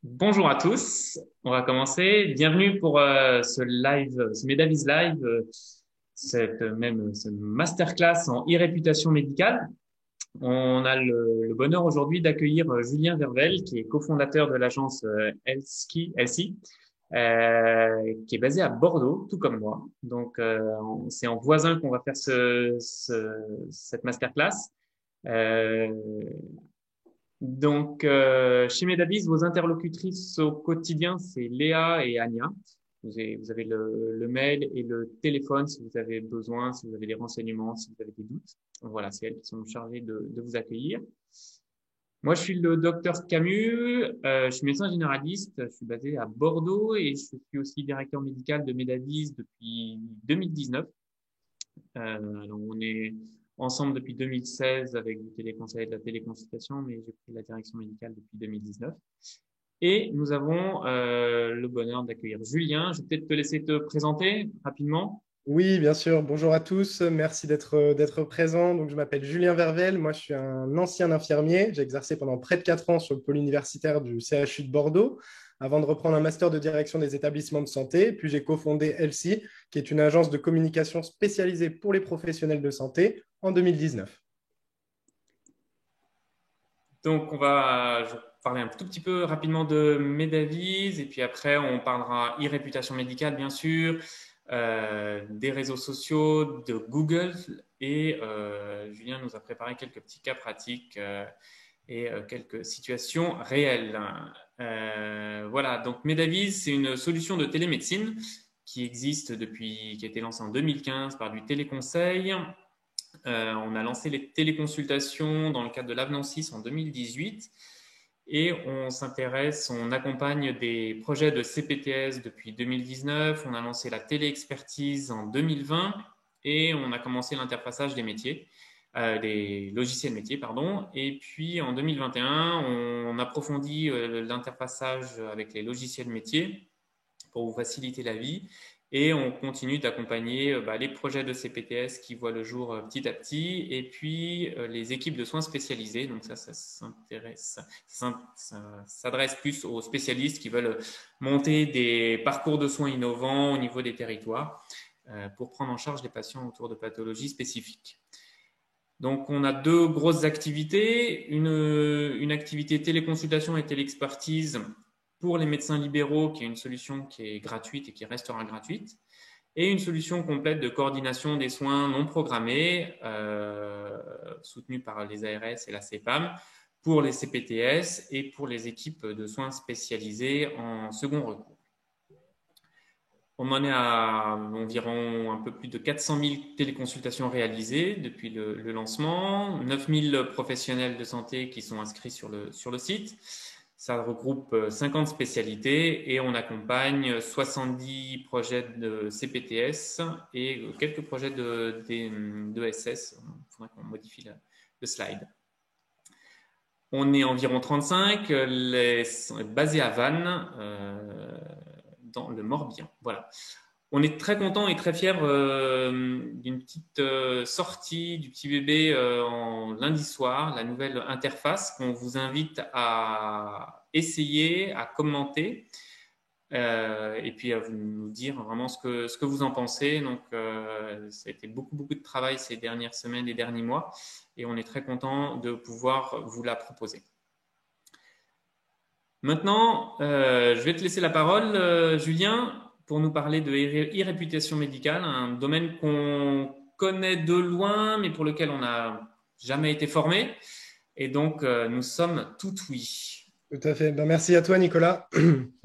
Bonjour à tous, on va commencer. Bienvenue pour ce live, ce Medavis Live, ce masterclass en e-réputation médicale. On a le bonheur aujourd'hui d'accueillir Julien Vervel, qui est cofondateur de l'agence Elsi, qui est basé à Bordeaux, tout comme moi. Donc, c'est en voisin qu'on va faire cette masterclass. Euh, chez Medabis, vos interlocutrices au quotidien, c'est Léa et Ania. Vous avez le mail et le téléphone si vous avez besoin, si vous avez des renseignements, si vous avez des doutes. Voilà, c'est elles qui sont chargées de vous accueillir. Moi, je suis le docteur Camus, je suis médecin généraliste, je suis basé à Bordeaux et je suis aussi directeur médical de Medabis depuis 2019. Alors on est ensemble depuis 2016 avec du téléconseil et de la téléconsultation, mais j'ai pris la direction médicale depuis 2019. Et nous avons le bonheur d'accueillir Julien. Je vais peut-être te laisser te présenter rapidement. Oui, bien sûr. Bonjour à tous. Merci d'être présent. Donc, je m'appelle Julien Vervel. Moi, je suis un ancien infirmier. J'ai exercé pendant près de 4 ans sur le pôle universitaire du CHU de Bordeaux avant de reprendre un master de direction des établissements de santé. Puis, j'ai cofondé Elsi, qui est une agence de communication spécialisée pour les professionnels de santé en 2019. Je vais parler un tout petit peu rapidement de Medavis et puis après, on parlera e-réputation médicale, bien sûr, des réseaux sociaux, de Google et Julien nous a préparé quelques petits cas pratiques et quelques situations réelles. Voilà, donc Medavis, c'est une solution de télémédecine qui a été lancée en 2015 par du téléconseil. On a lancé les téléconsultations dans le cadre de l'Avenant 6 en 2018 et on accompagne des projets de CPTS depuis 2019. On a lancé la téléexpertise en 2020 et on a commencé l'interfaçage des logiciels métiers, pardon. Et puis en 2021, on approfondit l'interfaçage avec les logiciels métiers pour vous faciliter la vie. Et on continue d'accompagner les projets de CPTS qui voient le jour petit à petit, et puis les équipes de soins spécialisés. Donc ça s'adresse plus aux spécialistes qui veulent monter des parcours de soins innovants au niveau des territoires pour prendre en charge les patients autour de pathologies spécifiques. Donc, on a deux grosses activités. Une activité téléconsultation et téléexpertise pour les médecins libéraux, qui est une solution qui est gratuite et qui restera gratuite, et une solution complète de coordination des soins non programmés, soutenue par les ARS et la CEPAM, pour les CPTS et pour les équipes de soins spécialisés en second recours. On en est à environ un peu plus de 400 000 téléconsultations réalisées depuis le lancement, 9 000 professionnels de santé qui sont inscrits sur le site. Ça regroupe 50 spécialités et on accompagne 70 projets de CPTS et quelques projets de SS. Il faudrait qu'on modifie le slide. On est environ 35, basé à Vannes, dans le Morbihan. Voilà. On est très content et très fiers d'une petite sortie du petit bébé en lundi soir, la nouvelle interface qu'on vous invite à essayer, à commenter et puis à nous dire vraiment ce que vous en pensez. Donc, ça a été beaucoup de travail ces dernières semaines et derniers mois et on est très content de pouvoir vous la proposer. Maintenant, je vais te laisser la parole, Julien, pour nous parler de e-réputation médicale, un domaine qu'on connaît de loin, mais pour lequel on n'a jamais été formé. Et donc, nous sommes tout oui. Tout à fait. Ben, merci à toi, Nicolas.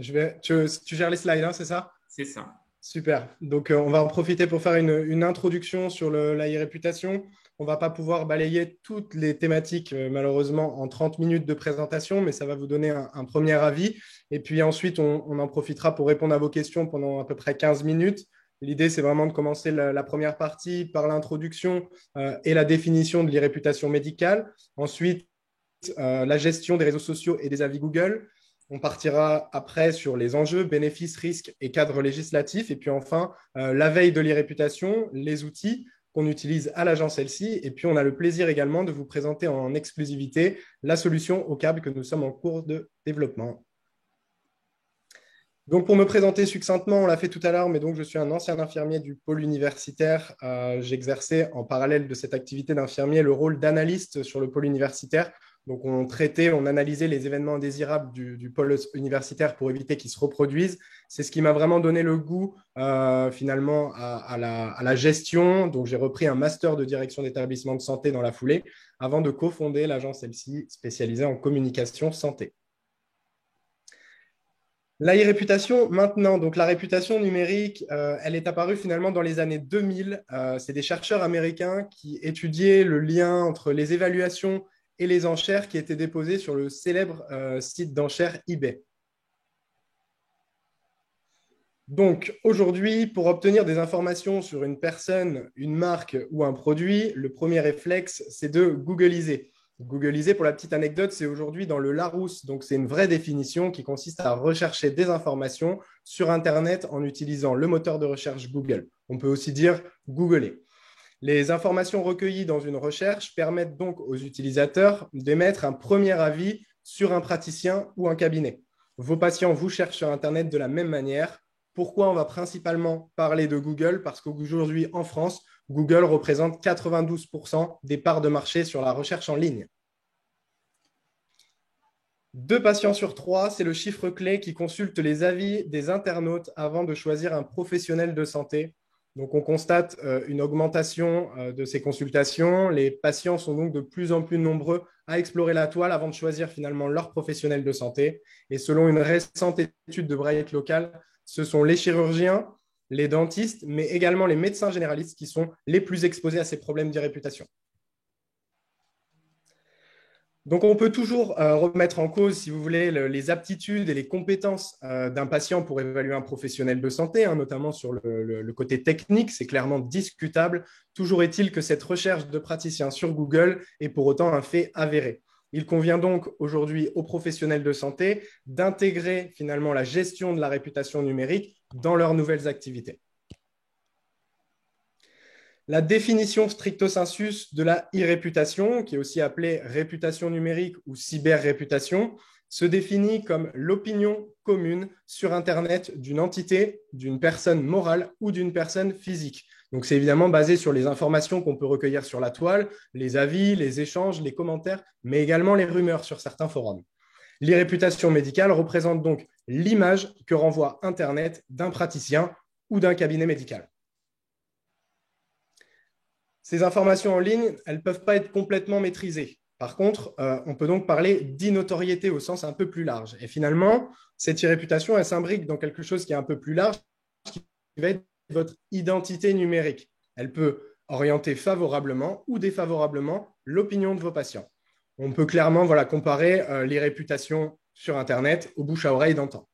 Tu gères les slides, hein, c'est ça? C'est ça. Super. Donc, on va en profiter pour faire une introduction sur la e-réputation. On ne va pas pouvoir balayer toutes les thématiques, malheureusement, en 30 minutes de présentation, mais ça va vous donner un premier avis. Et puis ensuite, on en profitera pour répondre à vos questions pendant à peu près 15 minutes. L'idée, c'est vraiment de commencer la première partie par l'introduction et la définition de l'e-réputation médicale. Ensuite, la gestion des réseaux sociaux et des avis Google. On partira après sur les enjeux, bénéfices, risques et cadres législatifs. Et puis enfin, la veille de l'e-réputation, les outils qu'on utilise à l'agence Elsi. Et puis, on a le plaisir également de vous présenter en exclusivité la solution au câble que nous sommes en cours de développement. Donc, pour me présenter succinctement, on l'a fait tout à l'heure, mais donc je suis un ancien infirmier du pôle universitaire. J'exerçais en parallèle de cette activité d'infirmier le rôle d'analyste sur le pôle universitaire. Donc, on traitait, on analysait les événements indésirables du pôle universitaire pour éviter qu'ils se reproduisent. C'est ce qui m'a vraiment donné le goût finalement à la gestion. Donc, j'ai repris un master de direction d'établissement de santé dans la foulée avant de cofonder l'agence LCI spécialisée en communication santé. La e-réputation, maintenant, donc la réputation numérique, elle est apparue finalement dans les années 2000. C'est des chercheurs américains qui étudiaient le lien entre les évaluations et les enchères qui étaient déposées sur le célèbre site d'enchères eBay. Donc aujourd'hui, pour obtenir des informations sur une personne, une marque ou un produit, le premier réflexe, c'est de googliser. Googliser, pour la petite anecdote, c'est aujourd'hui dans le Larousse. Donc c'est une vraie définition qui consiste à rechercher des informations sur Internet en utilisant le moteur de recherche Google. On peut aussi dire googler. Les informations recueillies dans une recherche permettent donc aux utilisateurs d'émettre un premier avis sur un praticien ou un cabinet. Vos patients vous cherchent sur Internet de la même manière. Pourquoi on va principalement parler de Google? Parce qu'aujourd'hui, en France, Google représente 92% des parts de marché sur la recherche en ligne. 2 patients sur 3, c'est le chiffre clé qui consulte les avis des internautes avant de choisir un professionnel de santé. Donc, on constate une augmentation de ces consultations. Les patients sont donc de plus en plus nombreux à explorer la toile avant de choisir finalement leur professionnel de santé. Et selon une récente étude de Bright Local, ce sont les chirurgiens, les dentistes, mais également les médecins généralistes qui sont les plus exposés à ces problèmes d'e-réputation. Donc, on peut toujours remettre en cause, si vous voulez, les aptitudes et les compétences d'un patient pour évaluer un professionnel de santé, hein, notamment sur le côté technique, c'est clairement discutable. Toujours est-il que cette recherche de praticien sur Google est pour autant un fait avéré. Il convient donc aujourd'hui aux professionnels de santé d'intégrer finalement la gestion de la réputation numérique dans leurs nouvelles activités. La définition stricto sensus de la e-réputation, qui est aussi appelée réputation numérique ou cyber-réputation, se définit comme l'opinion commune sur Internet d'une entité, d'une personne morale ou d'une personne physique. Donc, c'est évidemment basé sur les informations qu'on peut recueillir sur la toile, les avis, les échanges, les commentaires, mais également les rumeurs sur certains forums. L'e-réputation médicale représente donc l'image que renvoie Internet d'un praticien ou d'un cabinet médical. Ces informations en ligne, elles ne peuvent pas être complètement maîtrisées. Par contre, on peut donc parler d'inotoriété au sens un peu plus large. Et finalement, cette e-réputation, elle s'imbrique dans quelque chose qui est un peu plus large, qui va être votre identité numérique. Elle peut orienter favorablement ou défavorablement l'opinion de vos patients. On peut clairement comparer l'e-réputation sur Internet au bouche à oreille d'antan.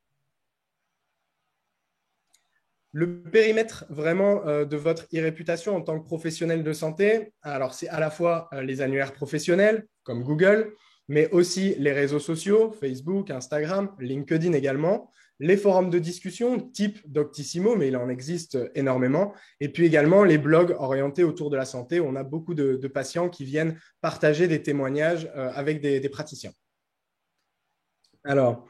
Le périmètre vraiment de votre e-réputation en tant que professionnel de santé, alors c'est à la fois les annuaires professionnels comme Google, mais aussi les réseaux sociaux, Facebook, Instagram, LinkedIn également, les forums de discussion type Doctissimo, mais il en existe énormément, et puis également les blogs orientés autour de la santé, où on a beaucoup de patients qui viennent partager des témoignages avec des praticiens. Alors,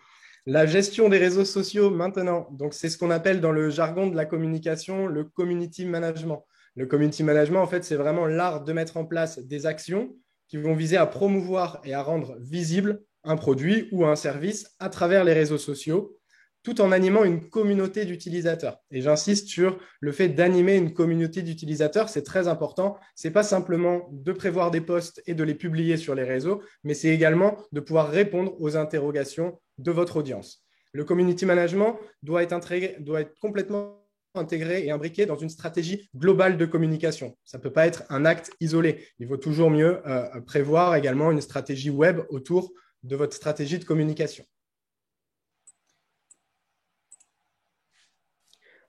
la gestion des réseaux sociaux maintenant, donc c'est ce qu'on appelle dans le jargon de la communication le community management. Le community management, en fait, c'est vraiment l'art de mettre en place des actions qui vont viser à promouvoir et à rendre visible un produit ou un service à travers les réseaux sociaux, tout en animant une communauté d'utilisateurs. Et j'insiste sur le fait d'animer une communauté d'utilisateurs, c'est très important. Ce n'est pas simplement de prévoir des posts et de les publier sur les réseaux, mais c'est également de pouvoir répondre aux interrogations de votre audience. Le community management doit être complètement intégré et imbriqué dans une stratégie globale de communication. Ça ne peut pas être un acte isolé. Il vaut toujours mieux prévoir également une stratégie web autour de votre stratégie de communication.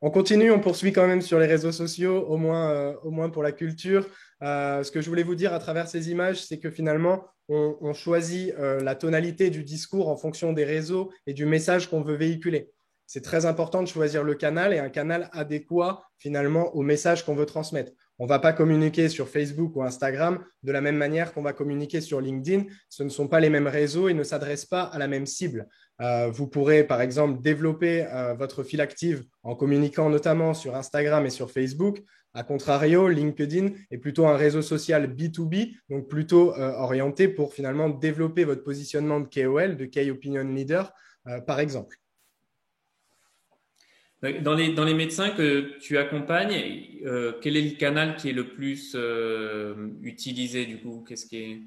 On continue, on poursuit quand même sur les réseaux sociaux, au moins pour la culture. Ce que je voulais vous dire à travers ces images, c'est que finalement, on choisit la tonalité du discours en fonction des réseaux et du message qu'on veut véhiculer. C'est très important de choisir le canal et un canal adéquat finalement au message qu'on veut transmettre. On ne va pas communiquer sur Facebook ou Instagram de la même manière qu'on va communiquer sur LinkedIn. Ce ne sont pas les mêmes réseaux et ne s'adressent pas à la même cible. Vous pourrez, par exemple, développer votre file active en communiquant notamment sur Instagram et sur Facebook. A contrario, LinkedIn est plutôt un réseau social B2B, donc plutôt orienté pour finalement développer votre positionnement de KOL, de Key Opinion Leader, par exemple. Dans les médecins que tu accompagnes, quel est le canal qui est le plus utilisé du coup? Qu'est-ce qui est...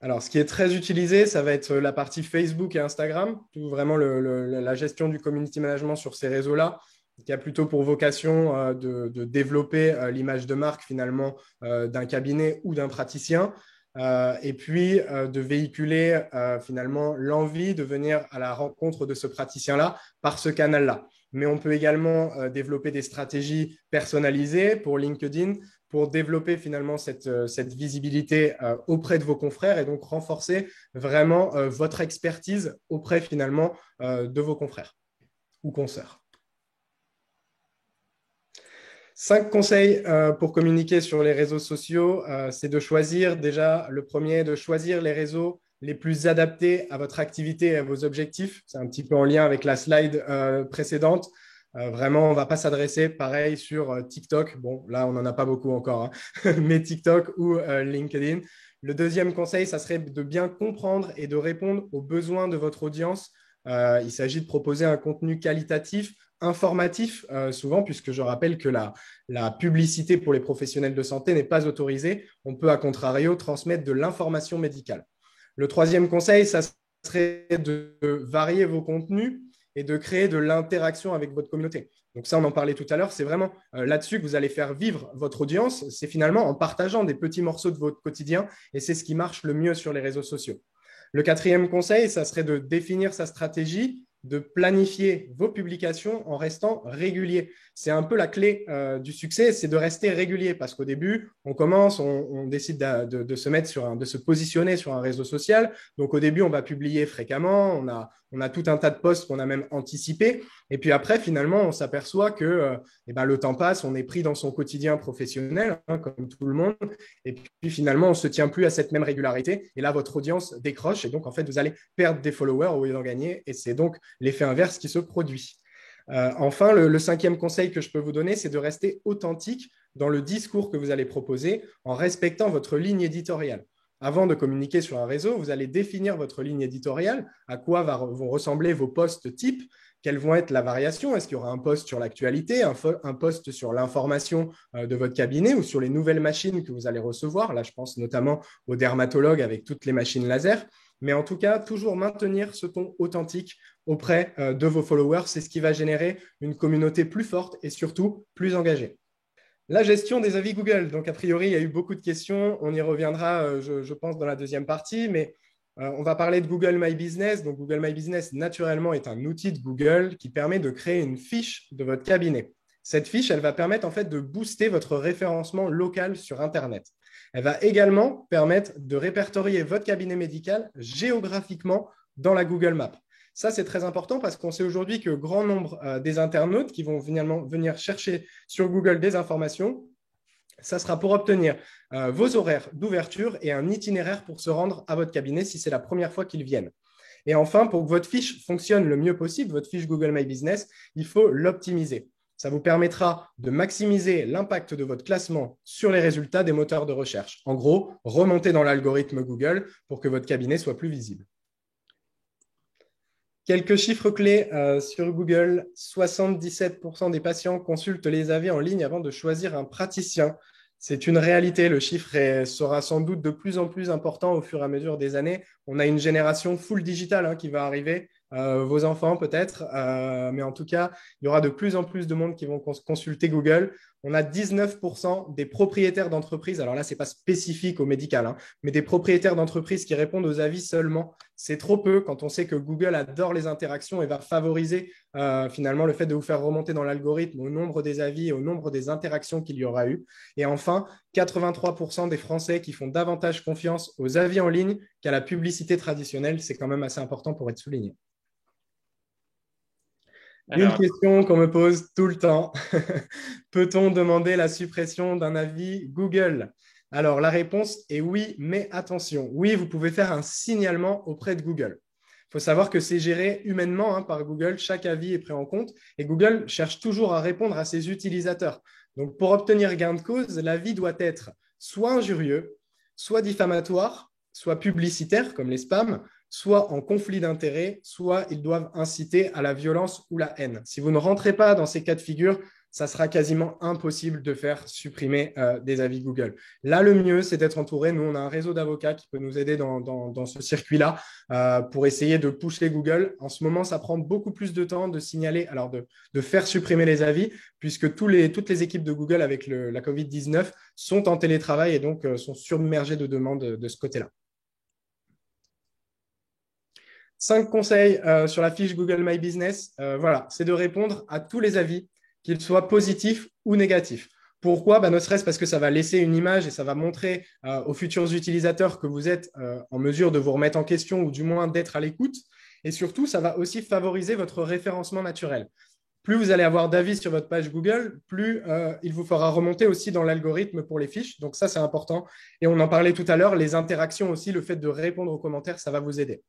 Alors, ce qui est très utilisé, ça va être la partie Facebook et Instagram, tout vraiment la gestion du community management sur ces réseaux-là, qui a plutôt pour vocation de développer l'image de marque finalement d'un cabinet ou d'un praticien, et puis de véhiculer finalement l'envie de venir à la rencontre de ce praticien-là par ce canal-là. Mais on peut également développer des stratégies personnalisées pour LinkedIn, pour développer finalement cette visibilité auprès de vos confrères et donc renforcer vraiment votre expertise auprès finalement de vos confrères ou consoeurs. 5 conseils pour communiquer sur les réseaux sociaux, c'est de choisir déjà, le premier, de choisir les réseaux les plus adaptés à votre activité et à vos objectifs. C'est un petit peu en lien avec la slide précédente. Vraiment, on ne va pas s'adresser pareil sur TikTok. Bon, là, on n'en a pas beaucoup encore, hein. Mais TikTok ou LinkedIn. Le deuxième conseil, ça serait de bien comprendre et de répondre aux besoins de votre audience. Il s'agit de proposer un contenu qualitatif, informatif, souvent, puisque je rappelle que la publicité pour les professionnels de santé n'est pas autorisée. On peut, à contrario, transmettre de l'information médicale. Le troisième conseil, ça serait de varier vos contenus et de créer de l'interaction avec votre communauté. Donc ça, on en parlait tout à l'heure, c'est vraiment là-dessus que vous allez faire vivre votre audience. C'est finalement en partageant des petits morceaux de votre quotidien et c'est ce qui marche le mieux sur les réseaux sociaux. Le quatrième conseil, ça serait de définir sa stratégie, de planifier vos publications en restant régulier. C'est un peu la clé du succès, c'est de rester régulier parce qu'au début, on commence, on décide de se mettre de se positionner sur un réseau social. Donc au début, on va publier fréquemment, on a tout un tas de posts qu'on a même anticipés. Et puis après, finalement, on s'aperçoit que le temps passe, on est pris dans son quotidien professionnel, hein, comme tout le monde. Et puis finalement, on ne se tient plus à cette même régularité. Et là, votre audience décroche. Et donc, en fait, vous allez perdre des followers au lieu d'en gagner. Et c'est donc l'effet inverse qui se produit. Enfin, le cinquième conseil que je peux vous donner, c'est de rester authentique dans le discours que vous allez proposer en respectant votre ligne éditoriale. Avant de communiquer sur un réseau, vous allez définir votre ligne éditoriale, à quoi vont ressembler vos posts types, quelles vont être la variation. Est-ce qu'il y aura un post sur l'actualité, un post sur l'information de votre cabinet ou sur les nouvelles machines que vous allez recevoir? Là, je pense notamment aux dermatologues avec toutes les machines laser. Mais en tout cas, toujours maintenir ce ton authentique auprès de vos followers. C'est ce qui va générer une communauté plus forte et surtout plus engagée. La gestion des avis Google. Donc, a priori, il y a eu beaucoup de questions. On y reviendra, je pense, dans la deuxième partie. Mais on va parler de Google My Business. Donc, Google My Business, naturellement, est un outil de Google qui permet de créer une fiche de votre cabinet. Cette fiche, elle va permettre en fait de booster votre référencement local sur Internet. Elle va également permettre de répertorier votre cabinet médical géographiquement dans la Google Map. Ça, c'est très important parce qu'on sait aujourd'hui que grand nombre des internautes qui vont finalement venir chercher sur Google des informations, ça sera pour obtenir vos horaires d'ouverture et un itinéraire pour se rendre à votre cabinet si c'est la première fois qu'ils viennent. Et enfin, pour que votre fiche fonctionne le mieux possible, votre fiche Google My Business, il faut l'optimiser. Ça vous permettra de maximiser l'impact de votre classement sur les résultats des moteurs de recherche. En gros, remonter dans l'algorithme Google pour que votre cabinet soit plus visible. Quelques chiffres clés sur Google. 77% des patients consultent les avis en ligne avant de choisir un praticien. C'est une réalité. Le chiffre sera sans doute de plus en plus important au fur et à mesure des années. On a une génération full digital qui va arriver. Vos enfants peut-être, mais en tout cas, il y aura de plus en plus de monde qui vont consulter Google. On a 19% des propriétaires d'entreprises, alors là, ce n'est pas spécifique au médical, mais des propriétaires d'entreprises qui répondent aux avis seulement. C'est trop peu quand on sait que Google adore les interactions et va favoriser finalement le fait de vous faire remonter dans l'algorithme au nombre des avis et au nombre des interactions qu'il y aura eu. Et enfin, 83% des Français qui font davantage confiance aux avis en ligne qu'à la publicité traditionnelle. C'est quand même assez important pour être souligné. Une question qu'on me pose tout le temps. Peut-on demander la suppression d'un avis Google? Alors, la réponse est oui, mais attention. Oui, vous pouvez faire un signalement auprès de Google. Il faut savoir que c'est géré humainement par Google. Chaque avis est pris en compte et Google cherche toujours à répondre à ses utilisateurs. Donc, pour obtenir gain de cause, l'avis doit être soit injurieux, soit diffamatoire, soit publicitaire, comme les spams, soit en conflit d'intérêts, soit ils doivent inciter à la violence ou la haine. Si vous ne rentrez pas dans ces cas de figure, ça sera quasiment impossible de faire supprimer des avis Google. Là, le mieux, c'est d'être entouré. Nous, on a un réseau d'avocats qui peut nous aider dans ce circuit-là pour essayer de pousser Google. En ce moment, ça prend beaucoup plus de temps de signaler, alors de faire supprimer les avis, puisque toutes les équipes de Google avec la COVID-19 sont en télétravail et donc sont submergées de demandes de ce côté-là. 5 conseils sur la fiche Google My Business. Voilà, c'est de répondre à tous les avis, qu'ils soient positifs ou négatifs. Pourquoi? Ne serait-ce parce que ça va laisser une image et ça va montrer aux futurs utilisateurs que vous êtes en mesure de vous remettre en question ou du moins d'être à l'écoute. Et surtout, ça va aussi favoriser votre référencement naturel. Plus vous allez avoir d'avis sur votre page Google, plus il vous fera remonter aussi dans l'algorithme pour les fiches. Donc ça, c'est important. Et on en parlait tout à l'heure, les interactions aussi, le fait de répondre aux commentaires, ça va vous aider.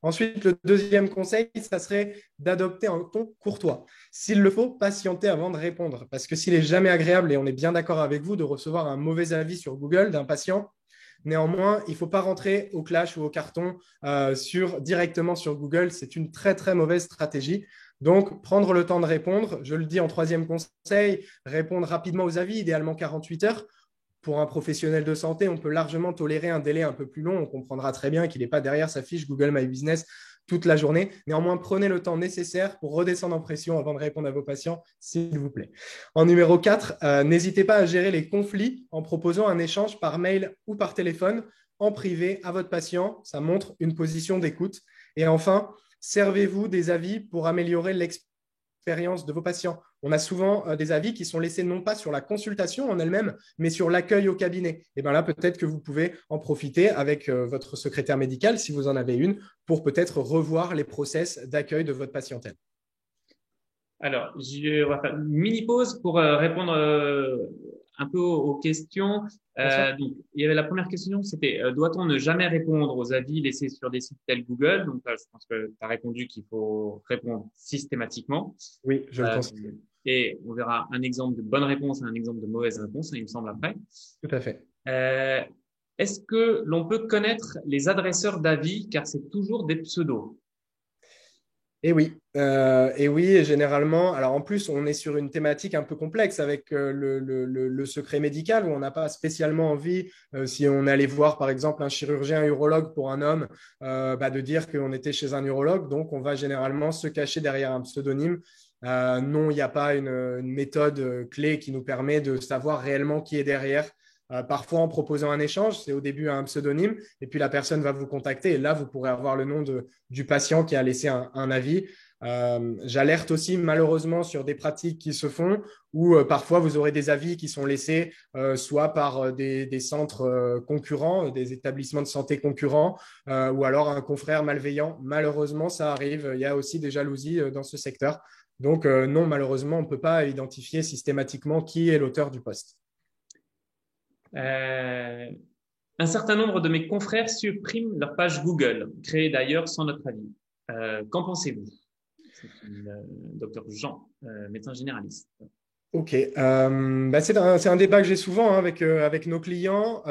Ensuite, le deuxième conseil, ça serait d'adopter un ton courtois. S'il le faut, patienter avant de répondre. Parce que s'il n'est jamais agréable, et on est bien d'accord avec vous, de recevoir un mauvais avis sur Google d'un patient, néanmoins, il ne faut pas rentrer au clash ou au carton directement sur Google. C'est une très, très mauvaise stratégie. Donc, prendre le temps de répondre. Je le dis en troisième conseil, répondre rapidement aux avis, idéalement 48 heures. Pour un professionnel de santé, on peut largement tolérer un délai un peu plus long. On comprendra très bien qu'il n'est pas derrière sa fiche Google My Business toute la journée. Néanmoins, prenez le temps nécessaire pour redescendre en pression avant de répondre à vos patients, s'il vous plaît. En numéro 4, n'hésitez pas à gérer les conflits en proposant un échange par mail ou par téléphone en privé à votre patient. Ça montre une position d'écoute. Et enfin, servez-vous des avis pour améliorer l'expérience de vos patients. On a souvent des avis qui sont laissés non pas sur la consultation en elle-même, mais sur l'accueil au cabinet. Et bien là, peut-être que vous pouvez en profiter avec votre secrétaire médical, si vous en avez une, pour peut-être revoir les process d'accueil de votre patientèle. Alors, on va faire une mini-pause pour répondre un peu aux questions. Donc, il y avait la première question, c'était doit-on ne jamais répondre aux avis laissés sur des sites tels Google? Donc, je pense que tu as répondu qu'il faut répondre systématiquement. Oui, je le conseille. Et on verra un exemple de bonne réponse et un exemple de mauvaise réponse, il me semble, après. Tout à fait. Est-ce que l'on peut connaître les adresseurs d'avis, car c'est toujours des pseudos? Et généralement, alors en plus, on est sur une thématique un peu complexe avec le secret médical où on n'a pas spécialement envie, si on allait voir par exemple un chirurgien, un urologue pour un homme, de dire qu'on était chez un urologue. Donc, on va généralement se cacher derrière un pseudonyme. Non, il n'y a pas une méthode clé qui nous permet de savoir réellement qui est derrière. Parfois, en proposant un échange, c'est au début un pseudonyme, et puis la personne va vous contacter, et là, vous pourrez avoir le nom du patient qui a laissé un avis. J'alerte aussi malheureusement sur des pratiques qui se font où parfois vous aurez des avis qui sont laissés soit par des centres concurrents, des établissements de santé concurrents, ou alors un confrère malveillant. Malheureusement, ça arrive. Il y a aussi des jalousies dans ce secteur. Donc non, malheureusement, on ne peut pas identifier systématiquement qui est l'auteur du post. Un certain nombre de mes confrères suppriment leur page Google, créée d'ailleurs sans notre avis. Qu'en pensez-vous? C'est docteur Jean, médecin généraliste. Ok, c'est un débat que j'ai souvent avec nos clients.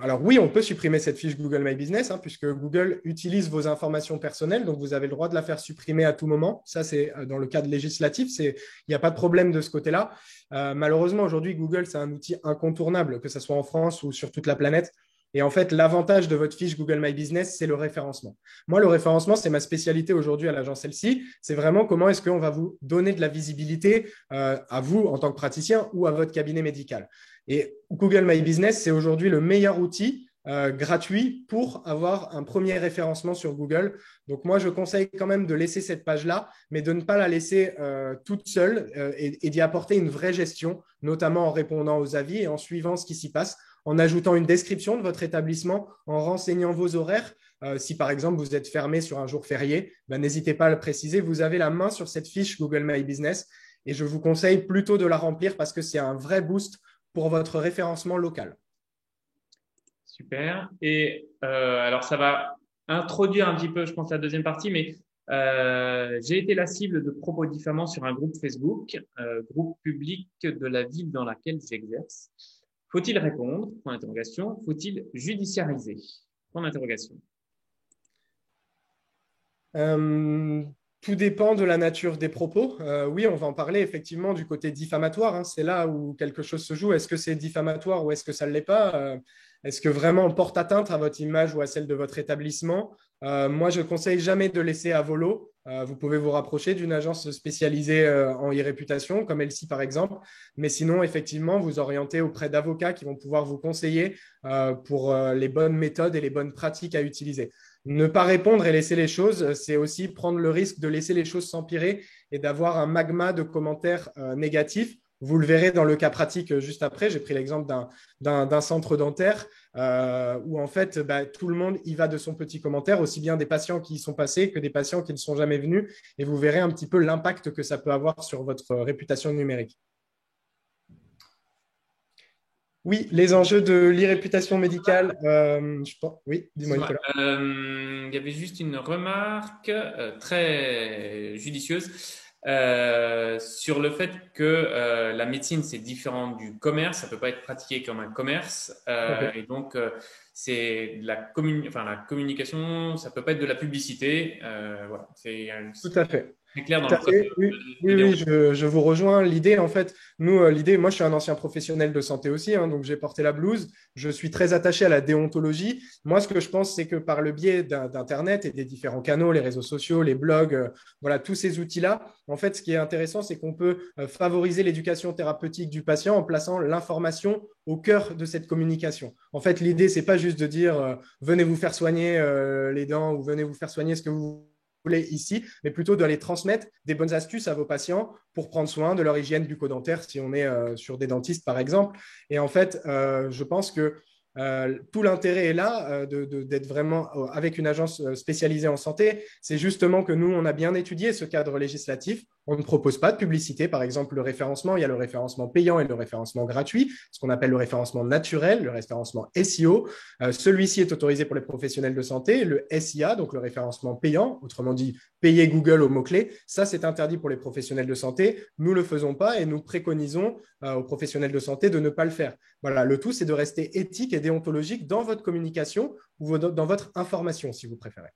Alors oui, on peut supprimer cette fiche Google My Business, puisque Google utilise vos informations personnelles, donc vous avez le droit de la faire supprimer à tout moment. Ça, c'est dans le cadre législatif, il n'y a pas de problème de ce côté-là. Malheureusement, aujourd'hui, Google, c'est un outil incontournable, que ce soit en France ou sur toute la planète. Et en fait, l'avantage de votre fiche Google My Business, c'est le référencement. Moi, le référencement, c'est ma spécialité aujourd'hui à l'agence LC. C'est vraiment comment est-ce qu'on va vous donner de la visibilité à vous en tant que praticien ou à votre cabinet médical. Et Google My Business, c'est aujourd'hui le meilleur outil gratuit pour avoir un premier référencement sur Google. Donc, moi, je conseille quand même de laisser cette page-là, mais de ne pas la laisser toute seule et d'y apporter une vraie gestion, notamment en répondant aux avis et en suivant ce qui s'y passe, en ajoutant une description de votre établissement, en renseignant vos horaires. Si par exemple vous êtes fermé sur un jour férié, n'hésitez pas à le préciser. Vous avez la main sur cette fiche Google My Business et je vous conseille plutôt de la remplir parce que c'est un vrai boost pour votre référencement local. Super. Et alors ça va introduire un petit peu, je pense, la deuxième partie, mais j'ai été la cible de propos diffamants sur un groupe Facebook, groupe public de la ville dans laquelle j'exerce. Faut-il répondre? Point d'interrogation. Faut-il judiciariser? Point d'interrogation. Euh, Tout dépend de la nature des propos. Oui, on va en parler effectivement du côté diffamatoire, hein. C'est là où quelque chose se joue. Est-ce que c'est diffamatoire ou est-ce que ça ne l'est pas? Est-ce que vraiment on porte atteinte à votre image ou à celle de votre établissement? Moi, je ne conseille jamais de laisser à volo. Vous pouvez vous rapprocher d'une agence spécialisée en e-réputation, comme Elsie par exemple. Mais sinon, effectivement, vous orientez auprès d'avocats qui vont pouvoir vous conseiller pour les bonnes méthodes et les bonnes pratiques à utiliser. Ne pas répondre et laisser les choses, c'est aussi prendre le risque de laisser les choses s'empirer et d'avoir un magma de commentaires négatifs. Vous le verrez dans le cas pratique juste après. J'ai pris l'exemple d'un centre dentaire où en fait tout le monde y va de son petit commentaire, aussi bien des patients qui y sont passés que des patients qui ne sont jamais venus. Et vous verrez un petit peu l'impact que ça peut avoir sur votre réputation numérique. Oui, les enjeux de l'e-réputation médicale. Oui, dis-moi Excuse-moi, Nicolas. il y avait juste une remarque très judicieuse sur le fait que la médecine, c'est différent du commerce. Ça peut pas être pratiqué comme un commerce. Tout à fait. Et donc, c'est de enfin, la communication, ça peut pas être de la publicité. Voilà, Tout à fait. c'est clair dans Tout le à code fait. Oui, de oui, oui, déontologie. je vous rejoins. L'idée, en fait, nous, l'idée, moi, je suis un ancien professionnel de santé aussi, hein, donc j'ai porté la blouse. Je suis très attaché à la déontologie. Moi, ce que je pense, c'est que par le biais d'Internet et des différents canaux, les réseaux sociaux, les blogs, voilà, tous ces outils-là, en fait, ce qui est intéressant, c'est qu'on peut favoriser l'éducation thérapeutique du patient en plaçant l'information au cœur de cette communication. En fait, l'idée, c'est pas juste de dire venez vous faire soigner les dents ou venez vous faire soigner ce que vous voulez ici, mais plutôt d'aller transmettre des bonnes astuces à vos patients pour prendre soin de leur hygiène bucco-dentaire si on est sur des dentistes, par exemple. Et en fait, je pense que tout l'intérêt est là d'être vraiment avec une agence spécialisée en santé. C'est justement que nous, on a bien étudié ce cadre législatif. On ne propose pas de publicité. Par exemple, le référencement, il y a le référencement payant et le référencement gratuit, ce qu'on appelle le référencement naturel, le référencement SEO. Celui-ci est autorisé pour les professionnels de santé. Le SIA, donc le référencement payant, autrement dit payer Google aux mots-clés, ça c'est interdit pour les professionnels de santé. Nous ne le faisons pas et nous préconisons aux professionnels de santé de ne pas le faire. Voilà, le tout c'est de rester éthique et déontologique dans votre communication ou dans votre information si vous préférez.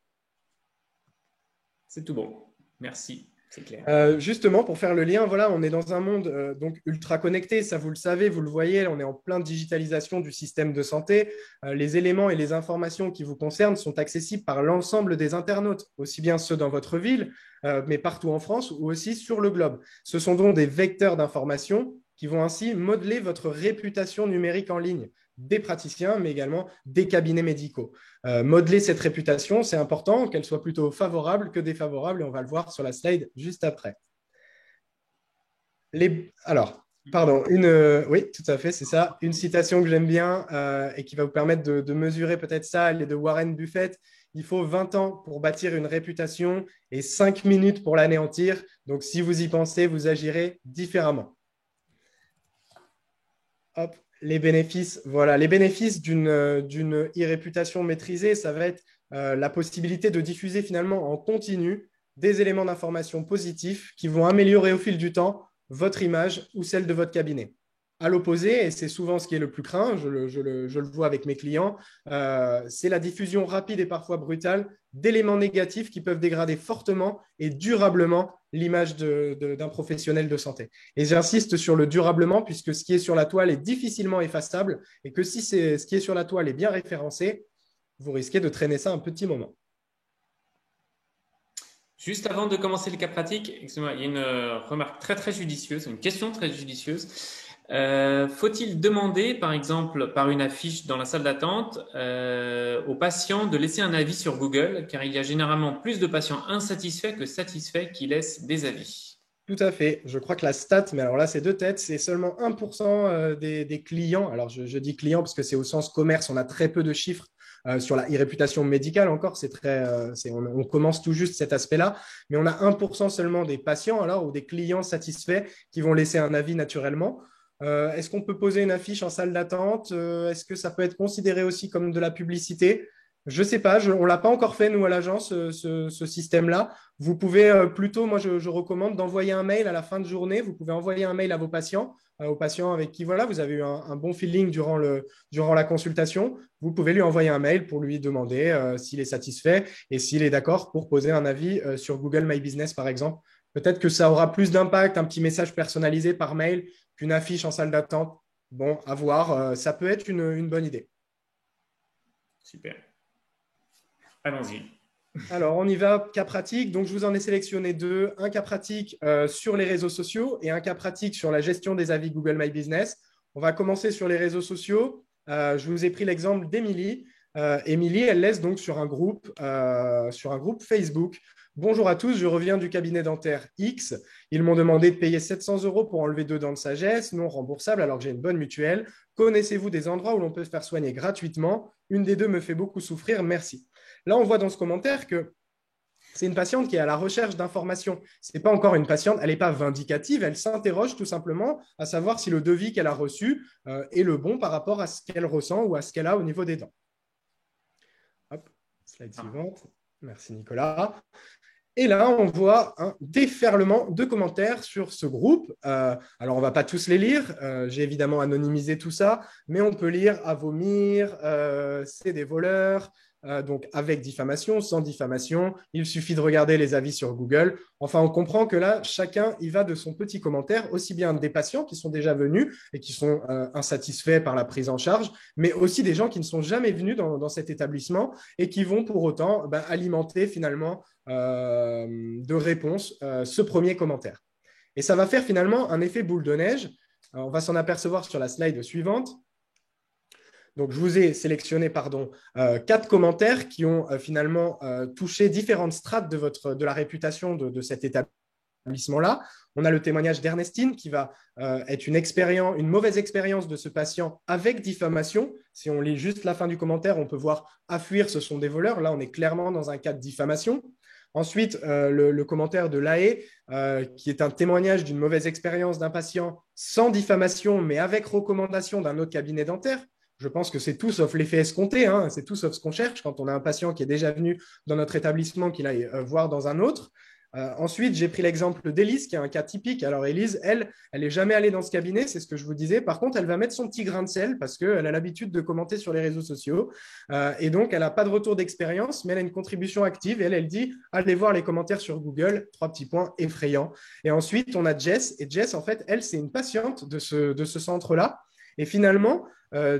C'est tout bon. Merci, c'est clair. Justement, pour faire le lien, voilà, on est dans un monde donc ultra connecté, ça vous le savez, vous le voyez, on est en pleine digitalisation du système de santé. Les éléments et les informations qui vous concernent sont accessibles par l'ensemble des internautes, aussi bien ceux dans votre ville, mais partout en France ou aussi sur le globe. Ce sont donc des vecteurs d'information qui vont ainsi modeler votre réputation numérique en ligne des praticiens, mais également des cabinets médicaux. Modeler cette réputation, c'est important, qu'elle soit plutôt favorable que défavorable, et on va le voir sur la slide juste après. Alors, pardon, oui, tout à fait, c'est ça. Une citation que j'aime bien et qui va vous permettre de mesurer peut-être ça, elle est de Warren Buffett. Il faut 20 ans pour bâtir une réputation et 5 minutes pour l'anéantir. Donc, si vous y pensez, vous agirez différemment. Hop, les bénéfices, voilà. Les bénéfices d'une e-réputation maîtrisée, ça va être la possibilité de diffuser finalement en continu des éléments d'information positifs qui vont améliorer au fil du temps votre image ou celle de votre cabinet. À l'opposé, et c'est souvent ce qui est le plus craint, je le vois avec mes clients, c'est la diffusion rapide et parfois brutale d'éléments négatifs qui peuvent dégrader fortement et durablement l'image d'un professionnel de santé. Et j'insiste sur le durablement, puisque ce qui est sur la toile est difficilement effaçable, et que si ce qui est sur la toile est bien référencé, vous risquez de traîner ça un petit moment. Juste avant de commencer le cas pratique, excusez-moi, il y a une remarque très très judicieuse, une question très judicieuse. Faut-il demander, par exemple, par une affiche dans la salle d'attente, aux patients de laisser un avis sur Google, car il y a généralement plus de patients insatisfaits que satisfaits qui laissent des avis. Tout à fait. Je crois que la stat, mais alors là, c'est deux têtes, c'est seulement 1% des clients. Alors, je dis clients parce que c'est au sens commerce, on a très peu de chiffres sur la e-réputation médicale encore. On commence tout juste cet aspect-là, mais on a 1% seulement des patients alors ou des clients satisfaits qui vont laisser un avis naturellement. Est-ce qu'on peut poser une affiche en salle d'attente? Est-ce que ça peut être considéré aussi comme de la publicité? Je ne sais pas, on ne l'a pas encore fait, nous, à l'agence, ce système-là. Vous pouvez plutôt, moi, je recommande d'envoyer un mail à la fin de journée. Vous pouvez envoyer un mail à vos patients, aux patients avec qui voilà, vous avez eu un bon feeling durant la consultation. Vous pouvez lui envoyer un mail pour lui demander s'il est satisfait et s'il est d'accord pour poser un avis sur Google My Business, par exemple. Peut-être que ça aura plus d'impact, un petit message personnalisé par mail qu'une affiche en salle d'attente. Bon, à voir, ça peut être une bonne idée. Super. Allons-y. Alors, on y va, cas pratique. Donc, je vous en ai sélectionné deux. Un cas pratique sur les réseaux sociaux et un cas pratique sur la gestion des avis Google My Business. On va commencer sur les réseaux sociaux. Je vous ai pris l'exemple d'Émilie. Émilie, elle laisse donc sur un groupe Facebook. Bonjour à tous, je reviens du cabinet dentaire X. Ils m'ont demandé de payer 700 € pour enlever 2 dents de sagesse, non remboursable alors que j'ai une bonne mutuelle. Connaissez-vous des endroits où l'on peut se faire soigner gratuitement? Une des deux me fait beaucoup souffrir, merci. Là, on voit dans ce commentaire que c'est une patiente qui est à la recherche d'informations. Ce n'est pas encore une patiente, elle n'est pas vindicative, elle s'interroge tout simplement à savoir si le devis qu'elle a reçu est le bon par rapport à ce qu'elle ressent ou à ce qu'elle a au niveau des dents. Hop, slide suivante. Merci Nicolas. Et là, on voit un déferlement de commentaires sur ce groupe. Alors, on ne va pas tous les lire. J'ai évidemment anonymisé tout ça, mais on peut lire à vomir, c'est des voleurs. Donc, avec diffamation, sans diffamation. Il suffit de regarder les avis sur Google. Enfin, on comprend que là, chacun y va de son petit commentaire, aussi bien des patients qui sont déjà venus et qui sont insatisfaits par la prise en charge, mais aussi des gens qui ne sont jamais venus dans cet établissement et qui vont pour autant alimenter finalement de réponse ce premier commentaire. Et ça va faire finalement un effet boule de neige. On va s'en apercevoir sur la slide suivante. Donc, je vous ai sélectionné 4 commentaires qui ont finalement touché différentes strates de la réputation de cet établissement-là. On a le témoignage d'Ernestine qui va être une mauvaise expérience de ce patient avec diffamation. Si on lit juste la fin du commentaire, on peut voir « à fuir, ce sont des voleurs ». Là, on est clairement dans un cas de diffamation. Ensuite, le commentaire de Laë, qui est un témoignage d'une mauvaise expérience d'un patient sans diffamation, mais avec recommandation d'un autre cabinet dentaire. Je pense que c'est tout sauf l'effet escompté, hein. C'est tout sauf ce qu'on cherche quand on a un patient qui est déjà venu dans notre établissement, qu'il aille voir dans un autre. Ensuite, j'ai pris l'exemple d'Élise, qui est un cas typique. Alors, Élise, elle n'est jamais allée dans ce cabinet, c'est ce que je vous disais. Par contre, elle va mettre son petit grain de sel parce qu'elle a l'habitude de commenter sur les réseaux sociaux. Et donc, elle n'a pas de retour d'expérience, mais elle a une contribution active. Et elle dit, allez voir les commentaires sur Google, 3 petits points effrayants. Et ensuite, on a Jess. Et Jess, en fait, elle, c'est une patiente de ce centre-là. Et finalement,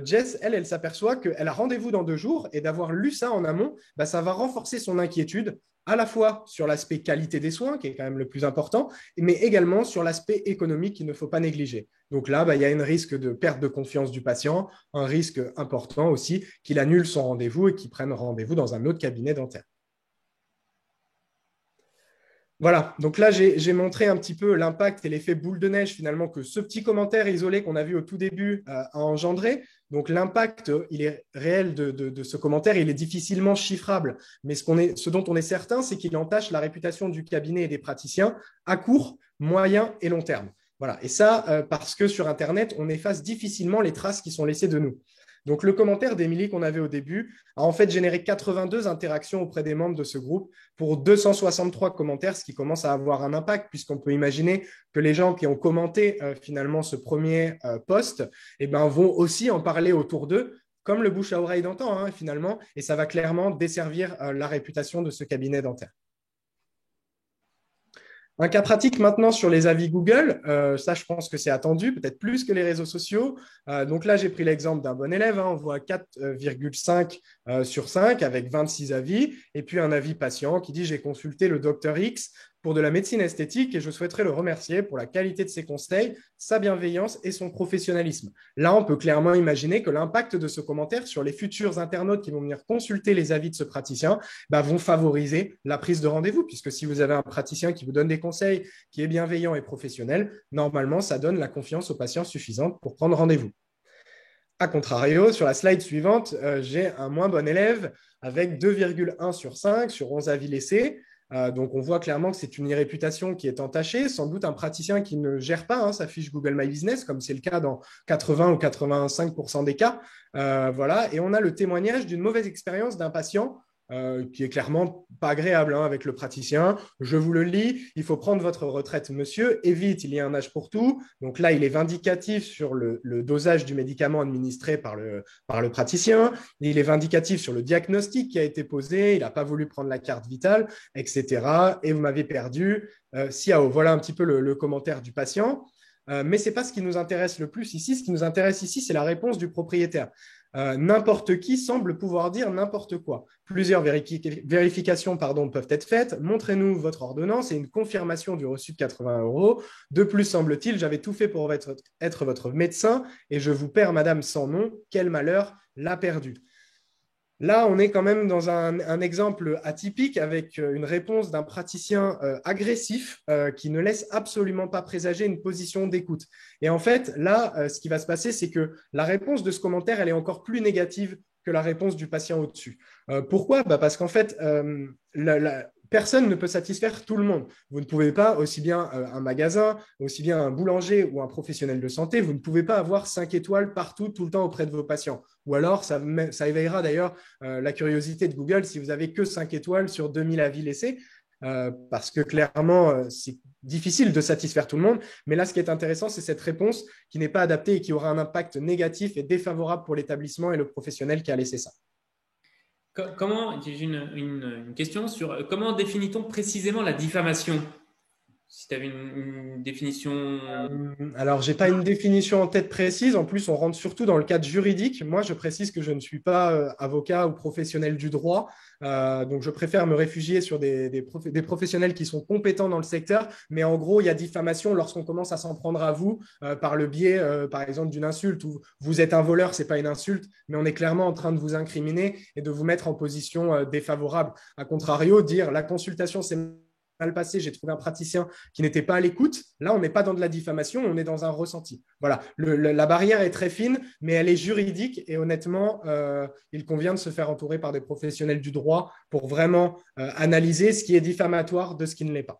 Jess, elle s'aperçoit qu'elle a rendez-vous dans 2 jours et d'avoir lu ça en amont, ça va renforcer son inquiétude à la fois sur l'aspect qualité des soins, qui est quand même le plus important, mais également sur l'aspect économique qu'il ne faut pas négliger. Donc là, il y a un risque de perte de confiance du patient, un risque important aussi qu'il annule son rendez-vous et qu'il prenne rendez-vous dans un autre cabinet dentaire. Voilà, donc là, j'ai montré un petit peu l'impact et l'effet boule de neige finalement que ce petit commentaire isolé qu'on a vu au tout début a engendré. Donc l'impact, il est réel de ce commentaire, il est difficilement chiffrable. Mais ce dont on est certain, c'est qu'il entache la réputation du cabinet et des praticiens à court, moyen et long terme. Voilà, et ça, parce que sur Internet, on efface difficilement les traces qui sont laissées de nous. Donc, le commentaire d'Émilie qu'on avait au début a en fait généré 82 interactions auprès des membres de ce groupe pour 263 commentaires, ce qui commence à avoir un impact, puisqu'on peut imaginer que les gens qui ont commenté finalement ce premier post vont aussi en parler autour d'eux, comme le bouche à oreille d'antan, finalement, et ça va clairement desservir la réputation de ce cabinet dentaire. Un cas pratique maintenant sur les avis Google. Ça, je pense que c'est attendu, peut-être plus que les réseaux sociaux. Donc là, j'ai pris l'exemple d'un bon élève. On voit 4,5 sur 5 avec 26 avis. Et puis un avis patient qui dit « J'ai consulté le docteur X pour de la médecine esthétique et je souhaiterais le remercier pour la qualité de ses conseils, sa bienveillance et son professionnalisme. » Là, on peut clairement imaginer que l'impact de ce commentaire sur les futurs internautes qui vont venir consulter les avis de ce praticien vont favoriser la prise de rendez-vous, puisque si vous avez un praticien qui vous donne des conseils, qui est bienveillant et professionnel, normalement, ça donne la confiance aux patients suffisante pour prendre rendez-vous. A contrario, sur la slide suivante, j'ai un moins bon élève avec 2,1 sur 5 sur 11 avis laissés. Donc, on voit clairement que c'est une e-réputation qui est entachée, sans doute un praticien qui ne gère pas sa fiche Google My Business, comme c'est le cas dans 80 ou 85% des cas. Voilà. Et on a le témoignage d'une mauvaise expérience d'un patient qui est clairement pas agréable avec le praticien. Je vous le lis, il faut prendre votre retraite, monsieur, et vite, il y a un âge pour tout. Donc là, il est vindicatif sur le dosage du médicament administré par le praticien, il est vindicatif sur le diagnostic qui a été posé, il n'a pas voulu prendre la carte vitale, etc. Et vous m'avez perdu. Ciao, voilà un petit peu le commentaire du patient. Mais ce n'est pas ce qui nous intéresse le plus ici. Ce qui nous intéresse ici, c'est la réponse du propriétaire. N'importe qui semble pouvoir dire n'importe quoi. Plusieurs vérifications peuvent être faites. Montrez-nous votre ordonnance et une confirmation du reçu de 80 €. De plus, semble-t-il, j'avais tout fait pour être votre médecin et je vous perds, madame, sans nom. Quel malheur, l'a perdu. Là, on est quand même dans un exemple atypique avec une réponse d'un praticien agressif qui ne laisse absolument pas présager une position d'écoute. Et en fait, là, ce qui va se passer, c'est que la réponse de ce commentaire, elle est encore plus négative que la réponse du patient au-dessus. Pourquoi ? Parce qu'en fait, personne ne peut satisfaire tout le monde. Vous ne pouvez pas, aussi bien un magasin, aussi bien un boulanger ou un professionnel de santé, vous ne pouvez pas avoir 5 étoiles partout, tout le temps auprès de vos patients. Ou alors, ça éveillera d'ailleurs la curiosité de Google si vous n'avez que 5 étoiles sur 2000 avis laissés, parce que clairement, c'est difficile de satisfaire tout le monde. Mais là, ce qui est intéressant, c'est cette réponse qui n'est pas adaptée et qui aura un impact négatif et défavorable pour l'établissement et le professionnel qui a laissé ça. J'ai une question sur comment définit-on précisément la diffamation? Si tu avais une définition. Alors, je n'ai pas une définition en tête précise. En plus, on rentre surtout dans le cadre juridique. Moi, je précise que je ne suis pas avocat ou professionnel du droit. Donc, je préfère me réfugier sur des professionnels qui sont compétents dans le secteur. Mais en gros, il y a diffamation lorsqu'on commence à s'en prendre à vous par le biais, par exemple, d'une insulte. Où vous êtes un voleur, ce n'est pas une insulte, mais on est clairement en train de vous incriminer et de vous mettre en position défavorable. A contrario, dire la consultation, c'est mal passé, j'ai trouvé un praticien qui n'était pas à l'écoute. Là, on n'est pas dans de la diffamation, on est dans un ressenti. Voilà, la barrière est très fine, mais elle est juridique et honnêtement, il convient de se faire entourer par des professionnels du droit pour vraiment analyser ce qui est diffamatoire de ce qui ne l'est pas.